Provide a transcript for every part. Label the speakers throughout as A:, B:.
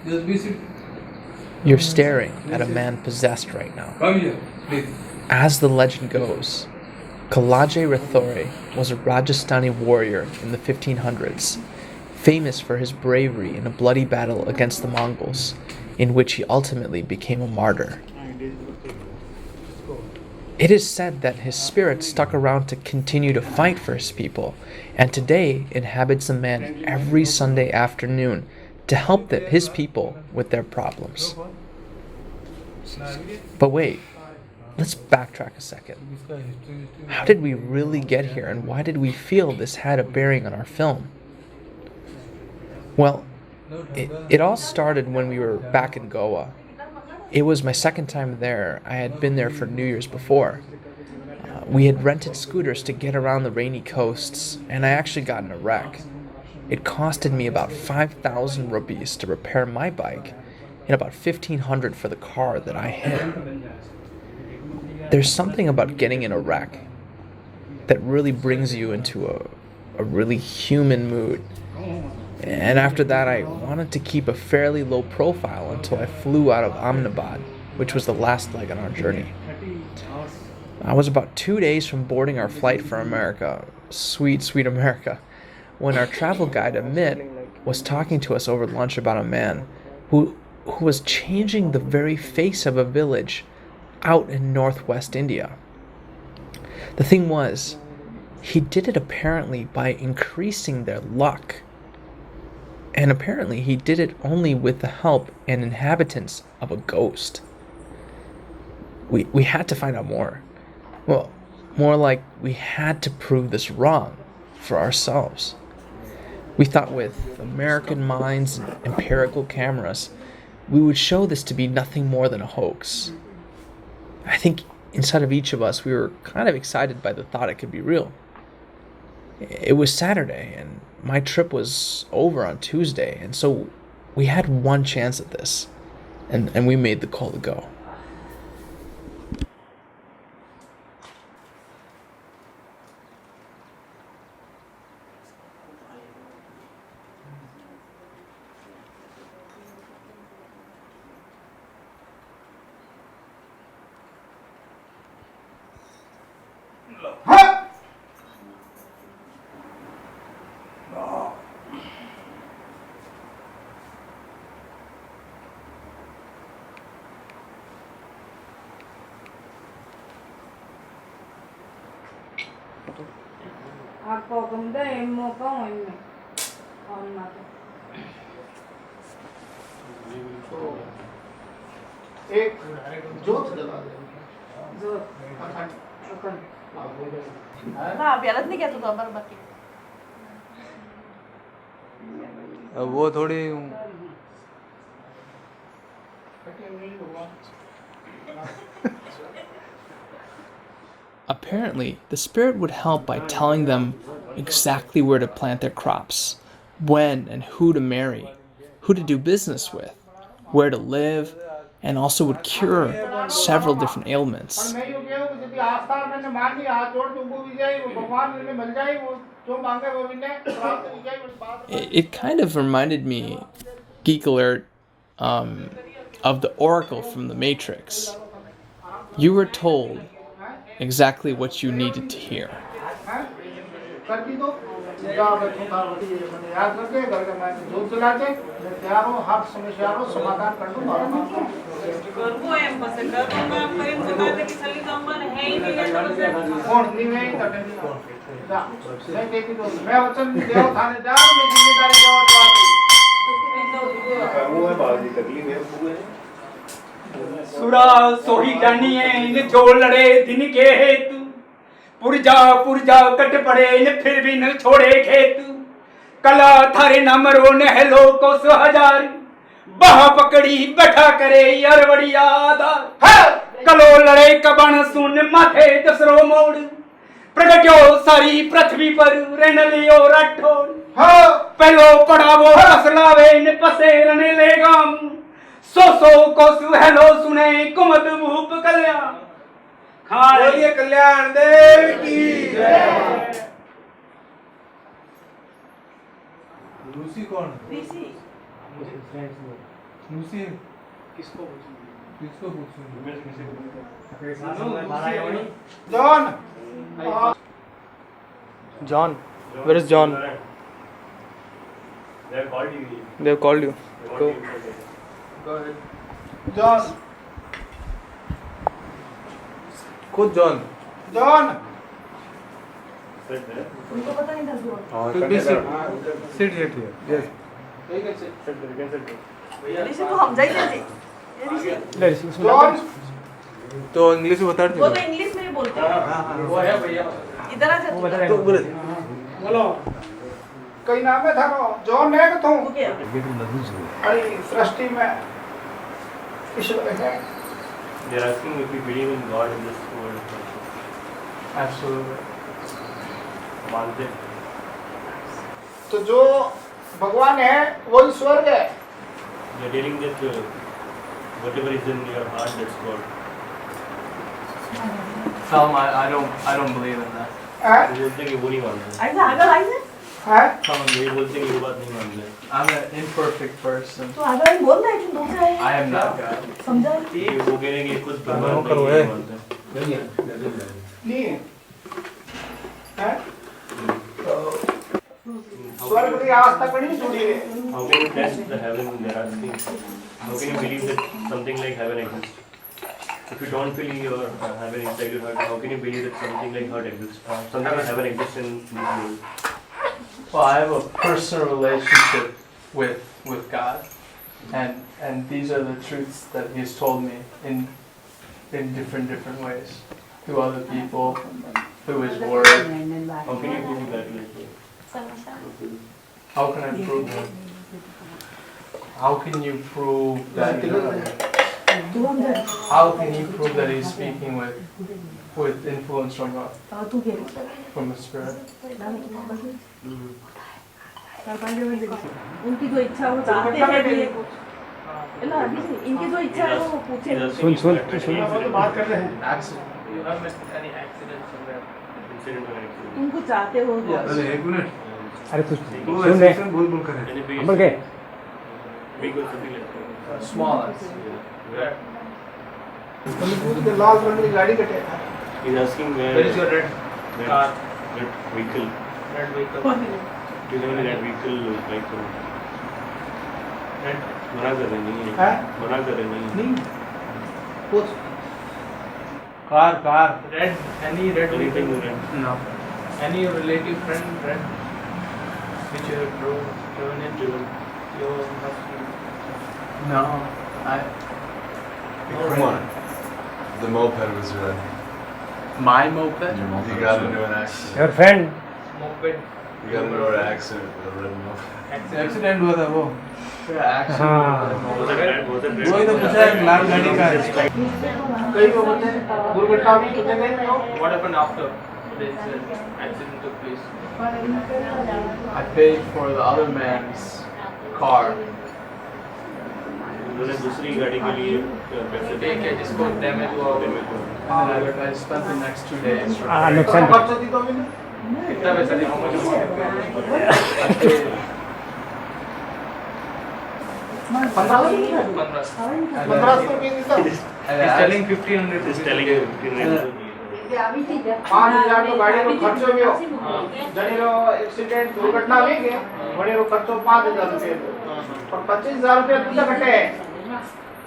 A: You're staring at a man possessed right now. As the legend goes, Kalaje Rathore was a Rajasthani warrior in the 1500s, famous for his bravery in a bloody battle against the Mongols, in which he ultimately became a martyr. It is said that his spirit stuck around to continue to fight for his people, and today inhabits the man every Sunday afternoon to help his people with their problems. But wait, let's backtrack a second. How did we really get here, and why did we feel this had a bearing on our film? Well, it all started when we were back in Goa. It was my second time there. I had been there for New Year's before. We had rented scooters to get around the rainy coasts, and I actually got in a wreck. It costed me about 5,000 rupees to repair my bike, and about 1,500 for the car that I hit. There's something about getting in a wreck that really brings you into a really human mood. And after that, I wanted to keep a fairly low profile until I flew out of Ahmedabad, which was the last leg on our journey. I was about 2 days from boarding our flight for America, sweet, sweet America, when our travel guide, Amit, was talking to us over lunch about a man who was changing the very face of a village out in northwest India. The thing was, he did it apparently by increasing their luck. And apparently he did it only with the help and inhabitants of a ghost. We had to find out more. Well, more like we had to prove this wrong for ourselves. We thought with American minds and empirical cameras, we would show this to be nothing more than a hoax. I think inside of each of us, we were kind of excited by the thought it could be real. It was Saturday, and my trip was over on Tuesday, and so we had one chance at this, and we made the call to go.
B: वो थोड़ी
A: Apparently, the spirit would help by telling them exactly where to plant their crops, when and who to marry, who to do business with, where to live, and also would cure several different ailments. It kind of reminded me, geek alert, of the Oracle from the Matrix. You were told exactly what you needed to hear.
C: सुरा सोही जानी है इन जो लड़े दिन के हेतु पुरजा कट पड़े इन फिर भी न छोड़े खेतु कला थारे नाम रो नहलो को 100,000 बाह पकड़ी बैठा करे अरवड़िया आधार कलो लड़े कबन सुन माथे दसरो मोड़ प्रगट्यो सारी पृथ्वी पर रहन लियो राठौड़ पहलो पड़ावो असलावे इन पसे रहने लेगाम सो को सुहेलो सुने कुमत भूप कल्याण बोलिए कल्याण देव की जय।
B: रूसी कौन?
D: John, where is John?
B: They have called you.
D: They have called you. Go.
B: Go ahead.
C: John.
D: Coach John.
C: John.
B: Sit there.
D: Sit here. Yes.
B: Sit there. You can sit there.
E: ऋषि को हम जाइए जी ये ऋषि
C: John.
D: तो English में बता
E: वो तो English में ही बोलते हैं
C: वो है भैया
E: इधर आ जा
D: तो बोले
C: बोलो कई नाम है थारो जॉन है कि तुम
E: हो गया
C: अरे सृष्टि में ईश्वर है
B: They are asking if we believe in God in this world.
D: Absolutely.
B: मानते हैं.
C: तो जो भगवान है वही स्वर्ग है
B: They are telling that whatever is in your heart, that's God.
D: Tom, I don't believe in that.
C: हैं
B: वो बोलते हैं कि वो नहीं मानते.
E: ऐसा अगर आइए
C: हैं
B: ये बोलते हैं कि वो बात नहीं मानते.
D: I'm an imperfect person.
E: तो अगर आई बोल रहा है तुम दूसरा है
D: I am not God.
E: समझा
B: कि वो कह रहे हैं कि खुद भगवान नहीं मानते.
C: नहीं है हैं स्वर्ग की आस्था पर नहीं जुड़ी है
B: How can you test the heaven? They are asking. How can you believe that something like heaven exists? If you don't feel your heaven inside your heart, how can you believe that something like heart exists? Something like heaven exists in this world?
D: Well, I have a personal relationship with God, and these are the truths that He's told me in different ways through other people, through His Word.
B: How can you prove that?
D: How can I prove that? How can you prove that? How can you prove that He's speaking with influence from
E: तू क्या
D: the Spirit?
E: उनकी जो इच्छा हो चाहते हैं भी ना अभी से इनकी जो इच्छा है वो पूछे
B: सुन
C: बात कर रहे हैं
D: Accident. You have met any accidents somewhere?
B: Incident or accident?
E: तुमको चाहते हो
D: Yes.
F: एक मिनट
G: अरे कुछ
F: सुन रहे बोल कर
B: Any big
G: बोल के
B: big or something like that?
D: Small accident.
B: Where?
C: के लाल रंग की गाड़ी कटे
B: He's asking where.
D: Where is your red
B: red-
D: car?
B: red vehicle?
D: Red vehicle.
B: Do you have any red vehicle like?
D: Red.
B: मना कर रहे नहीं
C: हैं
B: मना कर रहे नहीं.
C: नहीं कुछ
D: Car. Red. Any red
B: Anything
D: vehicle?
B: red?
D: No. Any relative friend red? Which you have driven in? Your husband? No.
F: Come on. The moped was red.
D: My moped?
F: You got into an accident.
G: Your friend
D: Moped.
F: You got into an accident with a red moped.
D: Accident हुआ था वो. Accident.
G: हाँ।
B: Was it red? Was it red?
D: वही तो पूछा है लाल गाड़ी का है.
C: कई लोग होते हैं दुर्घटना भी कितने गए हैं लोग
D: What happened after this accident took place? I paid for the other man's car.
B: उन्होंने दूसरी गाड़ी के लिए पैसे
D: ठीक है जिसको डैमेज हुआ and then I spent the next 2 days.
G: हाँ नुकसान
C: खर्च दी तो भी नहीं
D: कितना पैसा दिया? How much was it? I paid
C: 1500 रुपये देता
D: He's telling 1500.
B: He's telling you 1500.
C: 5000 तो गाड़ी को खर्चो भी हो जने रो एक्सीडेंट दुर्घटना भी गए बड़े रो खर्चो 5000 रुपये और 25000 रुपये तुझे कटे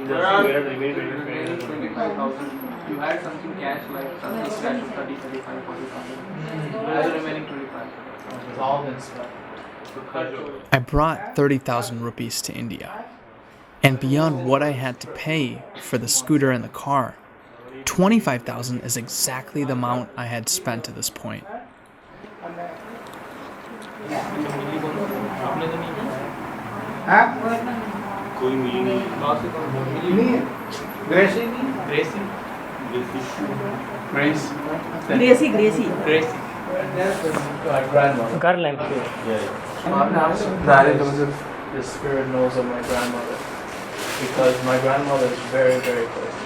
B: He's asking where the remaining
D: 25,000. You had something cash like something cash of 30, 35, 40,000. Where's the remaining 25? It's all been spent.
A: I brought 30,000 rupees to India. And beyond what I had to pay for the scooter and the car, 25,000 is exactly the amount I had spent to this point.
C: हैं
B: कोई मिली नहीं.
C: नहीं ग्रेसी नहीं
D: Gracie?
B: Grace.
D: Grace?
E: Gracy
D: Gracie. My grandmother.
G: कर लें
D: The spirit knows of my grandmother. Because my grandmother is very, very close.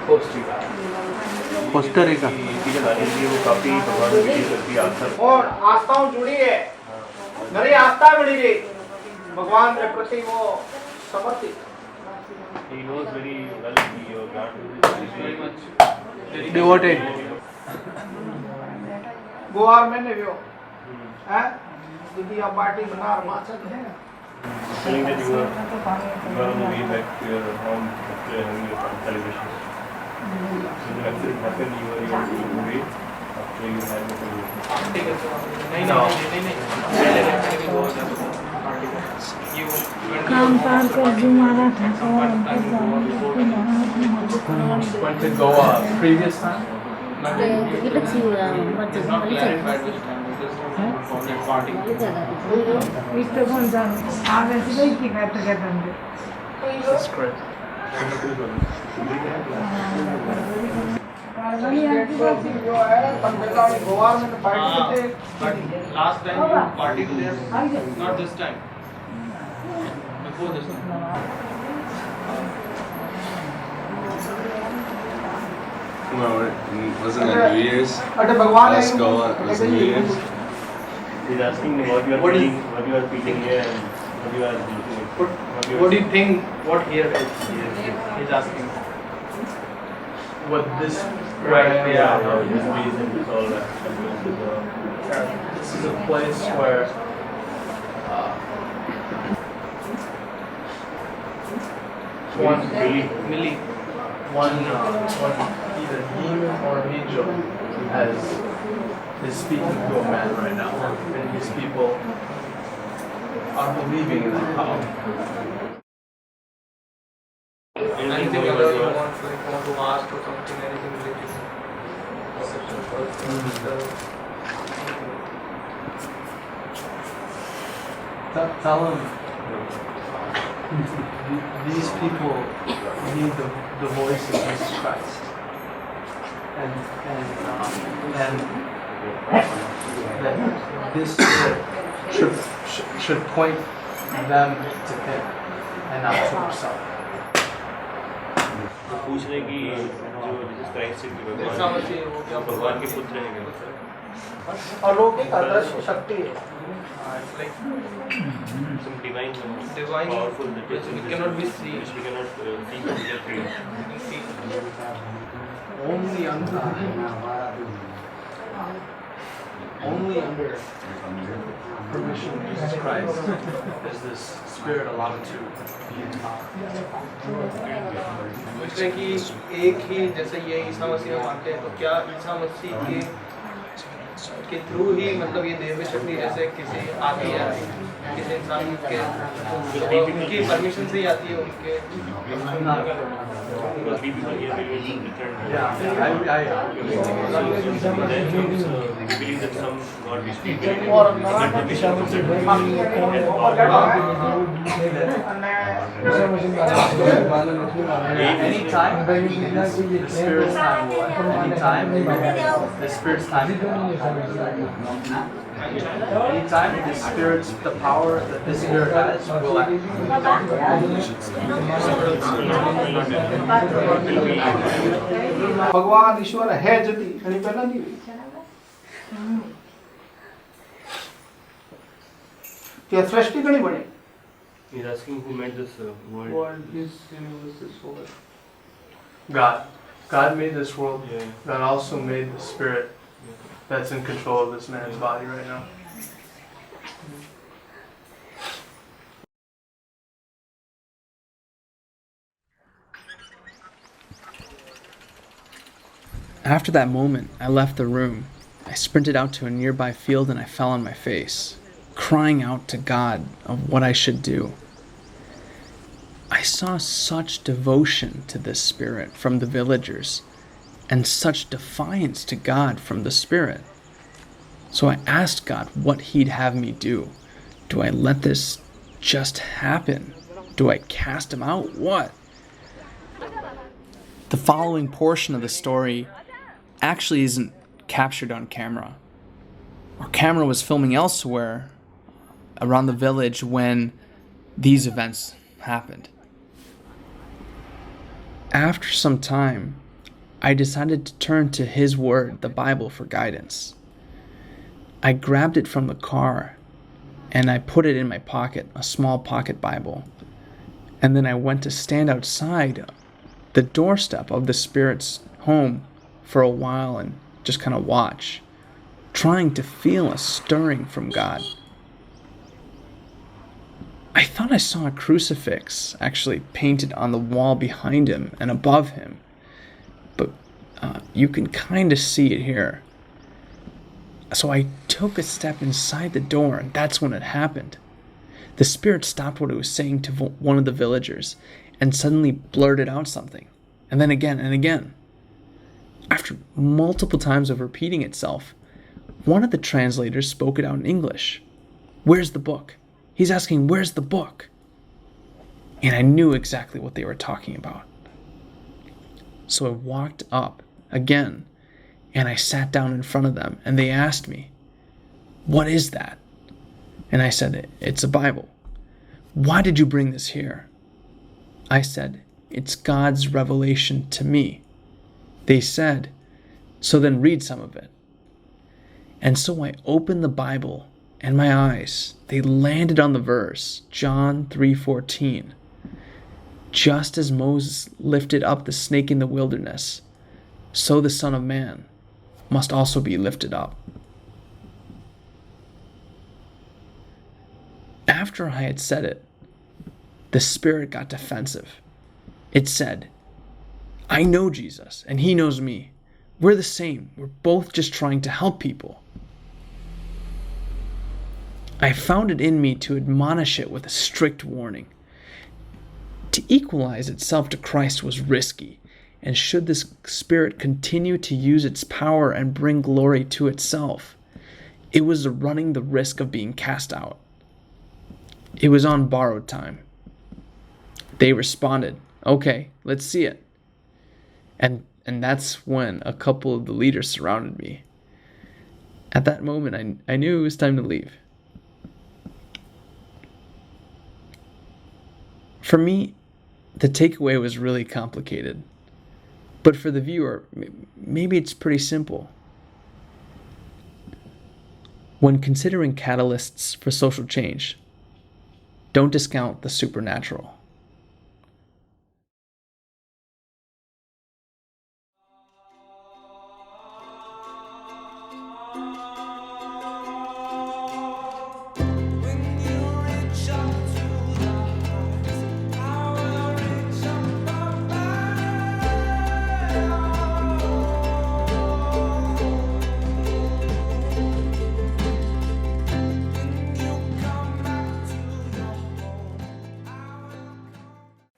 D: Close to God.
B: Costa Rica. वो काफी भगवान की करती आस्था.
C: और आस्थाओं जुड़ी है मेरी आस्था जुड़ी है भगवान के प्रति वो
B: He knows very well your grandmother is very much
D: Devoted.
C: Grower में नहीं हो हैं दीदी आप पार्टी बना माचक है
B: telling that you are on the way back to your home after having your celebrations. So the accident happened, you were on the way after you had the
E: काम पार कर जुमारा था
D: Went to Goa previous time.
E: kita cium macam itu pun jangan ada sih kita terkadang
D: That's great.
C: Goa में party थे
G: Last time you partied there, not this time. Before this time.
F: No, wasn't it New Year's?
C: अरे भगवान
F: Let's go. It was New Year's.
B: He's asking me what you are feeling, what you are feeling here and what you are looking at.
D: What do you think? What here is? He's asking. What this?
B: Right, yeah, this reason is all that.
D: This is a place where one
B: Millie.
D: one either demon or an angel is speaking to a man right now, and these people are believing in that power.
G: Anything else you want to ask or something, anything related to
D: Tell them these people need the voice of Jesus Christ, and that this should point them to Him and not to themselves.
B: पूछ रहे कि जो Jesus Christ है कि
G: जैसा मसीह हो गया
B: भगवान के पुत्र हैं क्या?
C: अलौकिक अदृश्य शक्ति है
G: It's like
B: Some divine,
G: divine,
B: powerful that
G: which we cannot be seen.
B: which we cannot see, but we can feel.
D: Only under permission of Jesus Christ is this spirit allowed to be in power.
G: पूछ रहे कि एक ही जैसे ये ईसा मसीह में मानते हैं तो क्या ईसा मसीह के थ्रू ही मतलब ये देवी शक्ति जैसे किसी आती है किसी इंसान के उनकी परमिशन से ही आती है उनके
B: Because we people here believe in different.
D: Yeah,
B: We believe that some God is speaking.
D: anytime the spirit's time will end. Anytime the spirit's time will end. Anytime the power that this spirit has will act.
C: भगवान ईश्वर है जति आणि पहिला नाही क्या सृष्टि कणी बने
B: He's asking who made this world.
D: God made this world.
B: Yeah.
D: God also made the spirit that's in control of this man's body right now.
A: After that moment, I left the room. I sprinted out to a nearby field and I fell on my face, crying out to God of what I should do. I saw such devotion to this spirit from the villagers and such defiance to God from the spirit. So I asked God what He'd have me do. Do I let this just happen? Do I cast him out? What? The following portion of the story actually isn't captured on camera. Our camera was filming elsewhere around the village when these events happened. After some time, I decided to turn to His Word, the Bible, for guidance. I grabbed it from the car and I put it in my pocket, a small pocket Bible. And then I went to stand outside the doorstep of the spirit's home for a while and just kind of watch, trying to feel a stirring from God. I thought I saw a crucifix actually painted on the wall behind him and above him, but you can kind of see it here. So I took a step inside the door, and that's when it happened. The spirit stopped what it was saying to one of the villagers and suddenly blurted out something, and then again and again. After multiple times of repeating itself, one of the translators spoke it out in English. "Where's the book?" He's asking, "Where's the book?" And I knew exactly what they were talking about. So I walked up again, and I sat down in front of them, and they asked me, "What is that?" And I said, "It's a Bible." "Why did you bring this here?" I said, "It's God's revelation to me." They said, "So then read some of it." And so I opened the Bible, and my eyes, they landed on the verse, John 3:14. "Just as Moses lifted up the snake in the wilderness, so the Son of Man must also be lifted up." After I had said it, the spirit got defensive. It said, "I know Jesus, and he knows me. We're the same. We're both just trying to help people." I found it in me to admonish it with a strict warning. To equalize itself to Christ was risky, and should this spirit continue to use its power and bring glory to itself, it was running the risk of being cast out. It was on borrowed time. They responded, "Okay, let's see it." And that's when a couple of the leaders surrounded me. At that moment, I knew it was time to leave. For me, the takeaway was really complicated. But for the viewer, maybe it's pretty simple. When considering catalysts for social change, don't discount the supernatural.